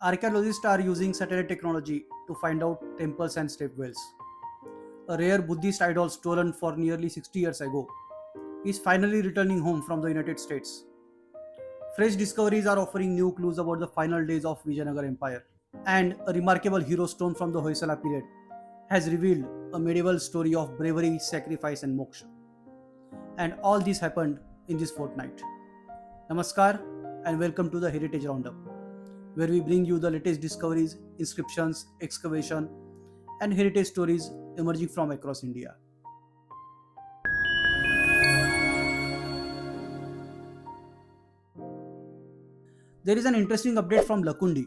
Archaeologists are using satellite technology to find out temples and stepwells. A rare Buddhist idol stolen for nearly 60 years ago is finally returning home from the United States. Fresh discoveries are offering new clues about the final days of Vijayanagara Empire, and a remarkable hero stone from the Hoysala-period has revealed a medieval story of bravery, sacrifice, and moksha. And all this happened in this fortnight. Namaskar and welcome to the Heritage Roundup, where we bring you the latest discoveries, inscriptions, excavation, and heritage stories emerging from across India. There is an interesting update from Lakkundi,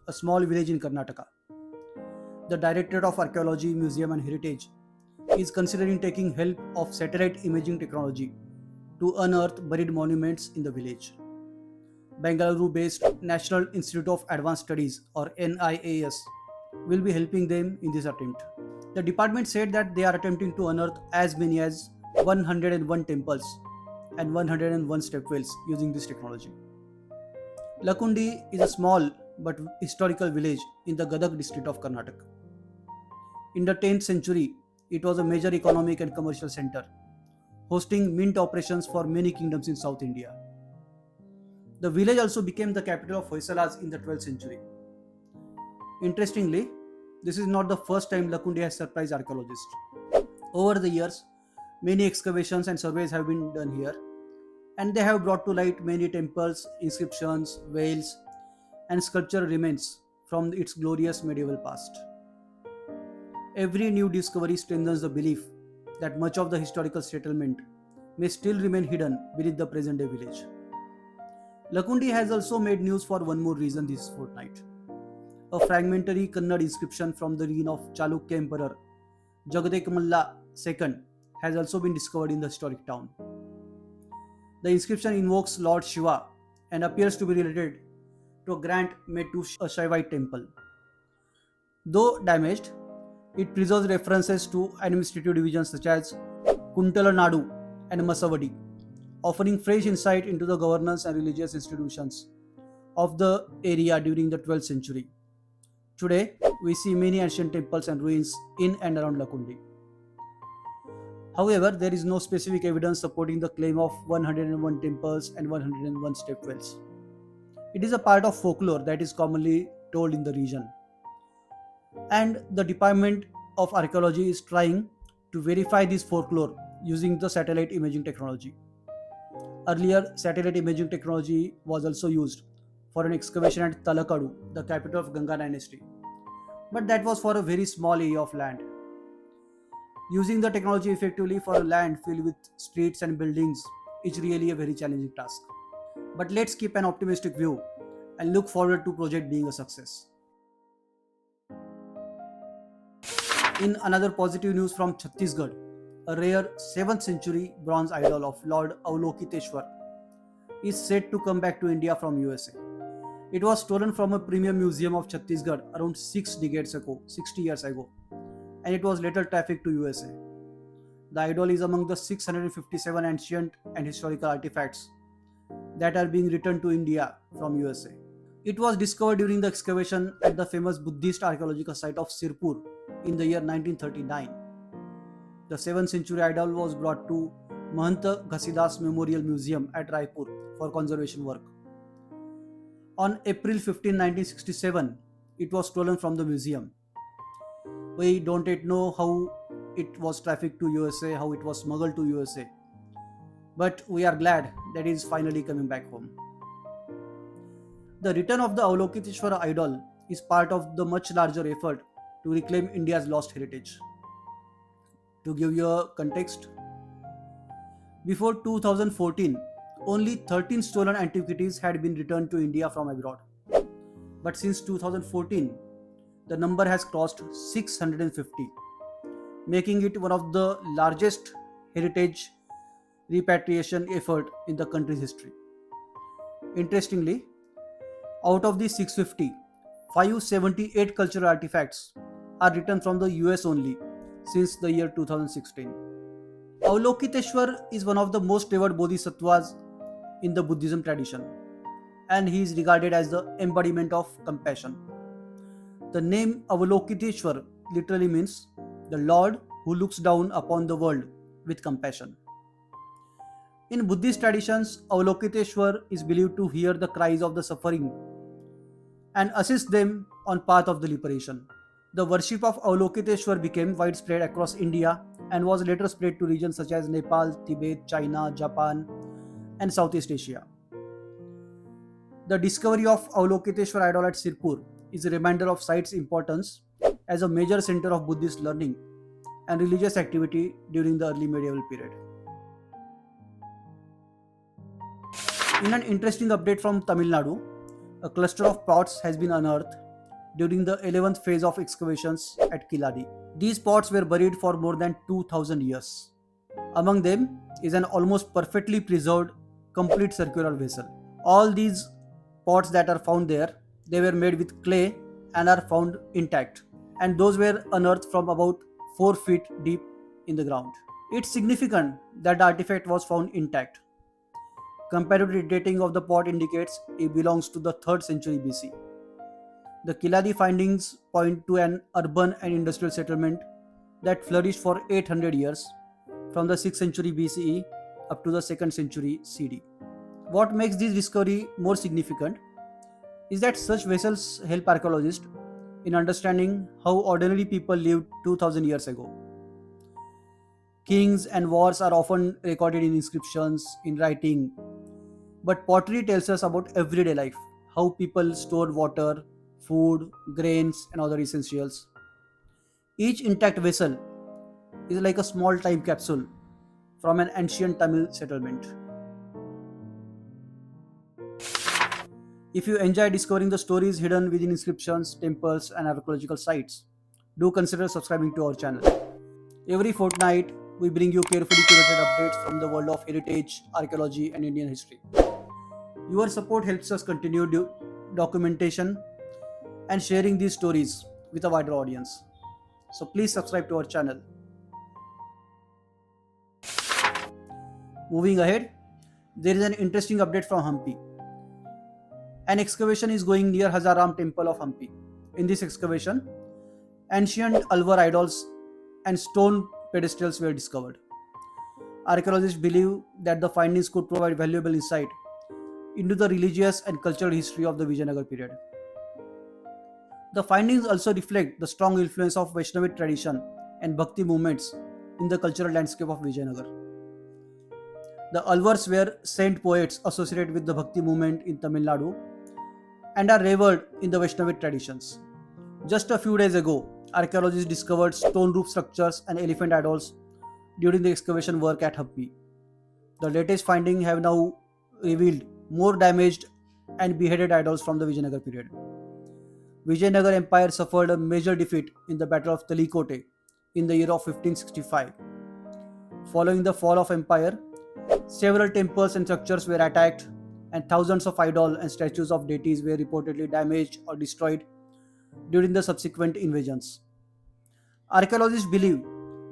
a small village in Karnataka. The Directorate of Archaeology, Museum and Heritage is considering taking help of satellite imaging technology to unearth buried monuments in the village. Bengaluru-based National Institute of Advanced Studies or NIAS will be helping them in this attempt. The department said that they are attempting to unearth as many as 101 temples and 101 stepwells using this technology. Lakkundi is a small but historical village in the Gadag district of Karnataka. In the 10th century, it was a major economic and commercial center, hosting mint operations for many kingdoms in South India. The village also became the capital of Hoysalas in the 12th century. Interestingly, this is not the first time Lakkundi has surprised archaeologists. Over the years, many excavations and surveys have been done here, and they have brought to light many temples, inscriptions, wells, and sculptural remains from its glorious medieval past. Every new discovery strengthens the belief that much of the historical settlement may still remain hidden beneath the present-day village. Lakkundi has also made news for one more reason this fortnight. A fragmentary Kannada inscription from the reign of Chalukya Emperor Jagadekamalla II has also been discovered in the historic town. The inscription invokes Lord Shiva and appears to be related to a grant made to a Shaivite temple. Though damaged, it preserves references to administrative divisions such as Tamil Nadu and Masavadi, offering fresh insight into the governance and religious institutions of the area during the 12th century. Today, we see many ancient temples and ruins in and around Lakkundi. However, there is no specific evidence supporting the claim of 101 temples and 101 stepwells. It is a part of folklore that is commonly told in the region. And the Department of Archaeology is trying to verify this folklore using the satellite imaging technology. Earlier, satellite imaging technology was also used for an excavation at Talakadu, the capital of Ganga dynasty. But that was for a very small area of land. Using the technology effectively for a land filled with streets and buildings is really a very challenging task. But let's keep an optimistic view and look forward to project being a success. In another positive news from Chhattisgarh, a rare 7th century bronze idol of Lord Avalokiteshvara is said to come back to India from USA. It was stolen from a premium museum of Chhattisgarh around 60 years ago, and it was later trafficked to USA. The idol is among the 657 ancient and historical artifacts that are being returned to India from USA. It was discovered during the excavation at the famous Buddhist archaeological site of Sirpur in the year 1939. The 7th century idol was brought to Mahanta Ghasidas Memorial Museum at Raipur for conservation work. On April 15, 1967, it was stolen from the museum. We don't yet know how it was trafficked to USA, how it was smuggled to USA. But we are glad that it is finally coming back home. The return of the Avalokiteshvara idol is part of the much larger effort to reclaim India's lost heritage. To give you a context, before 2014, only 13 stolen antiquities had been returned to India from abroad. But since 2014, the number has crossed 650, making it one of the largest heritage repatriation effort in the country's history. Interestingly, out of these 650, 578 cultural artifacts are returned from the US only since the year 2016. Avalokiteshvara is one of the most revered bodhisattvas in the Buddhism tradition, and he is regarded as the embodiment of compassion. The name Avalokiteshvara literally means the Lord who looks down upon the world with compassion. In Buddhist traditions, Avalokiteshvara is believed to hear the cries of the suffering and assist them on path of the liberation. The worship of Avalokiteshvara became widespread across India and was later spread to regions such as Nepal, Tibet, China, Japan, and Southeast Asia. The discovery of Avalokiteshvara idol at Sirpur is a reminder of site's importance as a major center of Buddhist learning and religious activity during the early medieval period. In an interesting update from Tamil Nadu, a cluster of pots has been unearthed during the 11th phase of excavations at Keeladi. These pots were buried for more than 2000 years. Among them is an almost perfectly preserved complete circular vessel. All these pots that are found there, they were made with clay and are found intact, and those were unearthed from about 4 feet deep in the ground. It's significant that the artifact was found intact. Comparative dating of the pot indicates it belongs to the 3rd century BC. The Keeladi findings point to an urban and industrial settlement that flourished for 800 years from the 6th century BCE up to the 2nd century CD. What makes this discovery more significant is that such vessels help archaeologists in understanding how ordinary people lived 2000 years ago. Kings and wars are often recorded in inscriptions, in writing, but pottery tells us about everyday life, how people stored water, food, grains, and other essentials. Each intact vessel is like a small time capsule from an ancient Tamil settlement. If you enjoy discovering the stories hidden within inscriptions, temples, and archaeological sites, do consider subscribing to our channel. Every fortnight, we bring you carefully curated updates from the world of heritage, archaeology, and Indian history. Your support helps us continue documentation and sharing these stories with a wider audience. So please subscribe to our channel. Moving ahead, there is an interesting update from Hampi. An excavation is going near Hazaram temple of Hampi. In this excavation, ancient Alvar idols and stone pedestals were discovered. Archaeologists believe that the findings could provide valuable insight into the religious and cultural history of the Vijayanagara period. The findings also reflect the strong influence of Vaishnavite tradition and Bhakti movements in the cultural landscape of Vijayanagara. The Alvars were saint poets associated with the Bhakti movement in Tamil Nadu and are revered in the Vaishnavite traditions. Just a few days ago, archaeologists discovered stone roof structures and elephant idols during the excavation work at Hampi. The latest findings have now revealed more damaged and beheaded idols from the Vijayanagara period. Vijayanagara Empire suffered a major defeat in the Battle of Talikote in the year of 1565. Following the fall of empire, several temples and structures were attacked, and thousands of idols and statues of deities were reportedly damaged or destroyed during the subsequent invasions. Archaeologists believe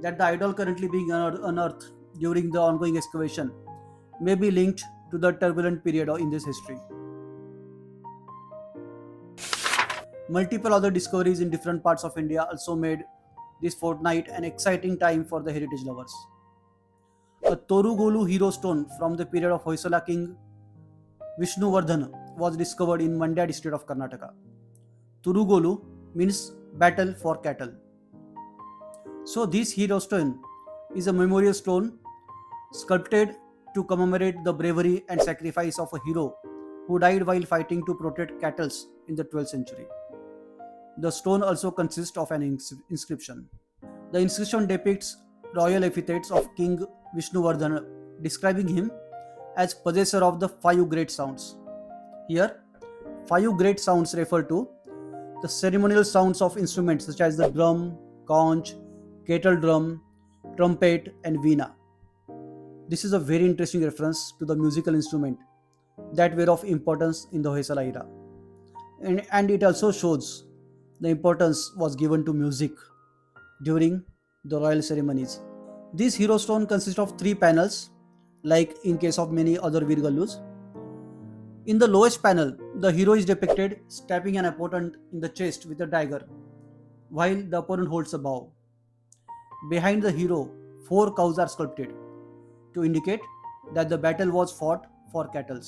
that the idol currently being unearthed during the ongoing excavation may be linked to the turbulent period in this history. Multiple other discoveries in different parts of India also made this fortnight an exciting time for the heritage lovers. A Torugolu hero stone from the period of Hoysala king Vishnuvardhana was discovered in Mandya district of Karnataka. Turugolu means battle for cattle. So this hero stone is a memorial stone sculpted to commemorate the bravery and sacrifice of a hero who died while fighting to protect cattle in the 12th century. The stone also consists of an inscription. The inscription depicts royal epithets of King Vishnuvardhana, describing him as possessor of the 5 great sounds. Here, 5 great sounds refer to the ceremonial sounds of instruments such as the drum, conch, kettle drum, trumpet, and veena. This is a very interesting reference to the musical instrument that were of importance in the Hoysala era. And it also shows the importance was given to music during the royal ceremonies. This hero stone consists of 3 panels, like in case of many other Virgallus. In the lowest panel, the hero is depicted stabbing an opponent in the chest with a dagger, while the opponent holds a bow. Behind the hero, four cows are sculpted to indicate that the battle was fought for cattle.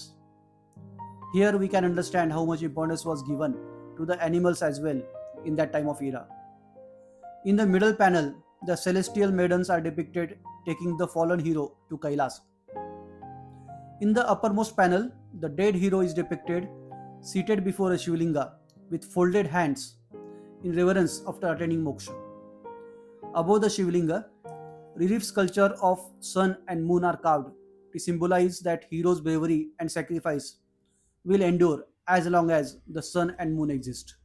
Here we can understand how much importance was given to the animals as well in that time of era. In the middle panel, the celestial maidens are depicted taking the fallen hero to Kailasa. In the uppermost panel, the dead hero is depicted seated before a Shivlinga with folded hands in reverence after attaining moksha. Above the Shivlinga, relief sculpture of sun and moon are carved to symbolize that hero's bravery and sacrifice will endure as long as the sun and moon exist.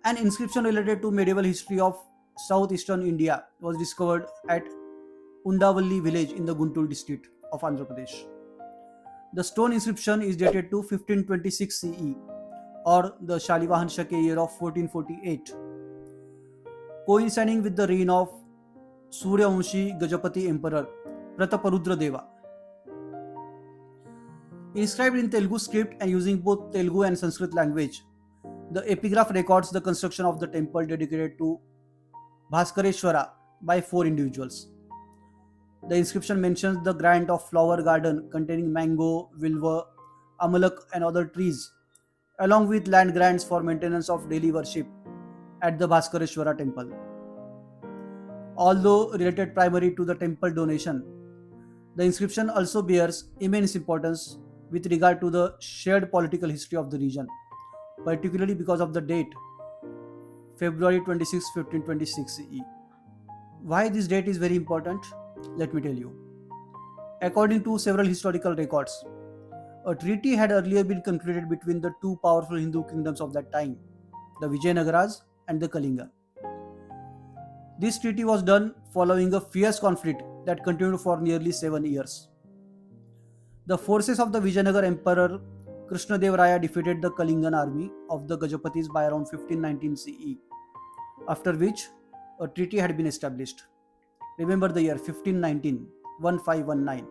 An inscription related to medieval history of southeastern India was discovered at Undavalli village in the Guntur district of Andhra Pradesh. The stone inscription is dated to 1526 CE or the Shalivahan Shake year of 1448, coinciding with the reign of Suryavamshi Gajapati Emperor Prataparudra Deva. Inscribed in Telugu script and using both Telugu and Sanskrit language, the epigraph records the construction of the temple dedicated to Bhaskareshwara by four individuals. The inscription mentions the grant of flower garden containing mango, vilva, amalak and other trees, along with land grants for maintenance of daily worship at the Bhaskareshwara temple. Although related primarily to the temple donation, the inscription also bears immense importance with regard to the shared political history of the region, particularly because of the date February 26, 1526 CE. Why this date is very important? Let me tell you. According to several historical records, a treaty had earlier been concluded between the two powerful Hindu kingdoms of that time, the Vijayanagaras and the Kalinga. This treaty was done following a fierce conflict that continued for nearly 7 years. The forces of the Vijayanagara Emperor Krishnadev Raya defeated the Kalingan army of the Gajapatis by around 1519 CE, after which a treaty had been established. Remember the year 1519, 1519.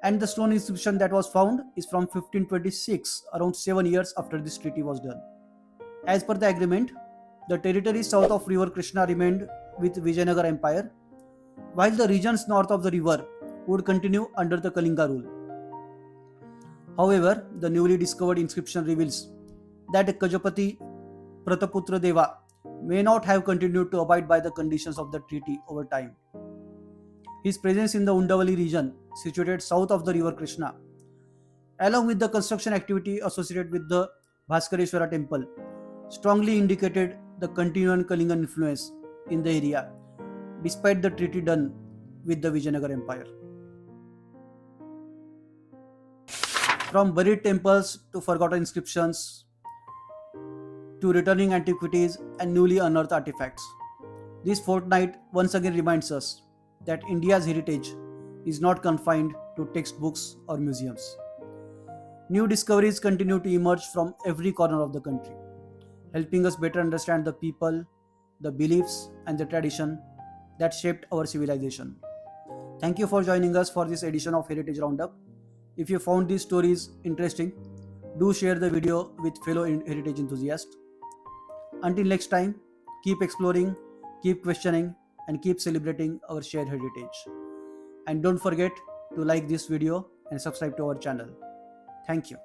And the stone inscription that was found is from 1526, around 7 years after this treaty was done. As per the agreement, the territories south of river Krishna remained with Vijayanagara Empire, while the regions north of the river would continue under the Kalinga rule. However, the newly discovered inscription reveals that Gajapati Prataputra Deva may not have continued to abide by the conditions of the treaty over time. His presence in the Undavalli region, situated south of the river Krishna, along with the construction activity associated with the Bhaskareshwara temple, strongly indicated the continuing Kalingan influence in the area, despite the treaty done with the Vijayanagara Empire. From buried temples to forgotten inscriptions to returning antiquities and newly unearthed artifacts, this fortnight once again reminds us that India's heritage is not confined to textbooks or museums. New discoveries continue to emerge from every corner of the country, helping us better understand the people, the beliefs, and the tradition that shaped our civilization. Thank you for joining us for this edition of Heritage Roundup. If you found these stories interesting, do share the video with fellow heritage enthusiasts. Until next time, keep exploring, keep questioning, and keep celebrating our shared heritage. And don't forget to like this video and subscribe to our channel. Thank you.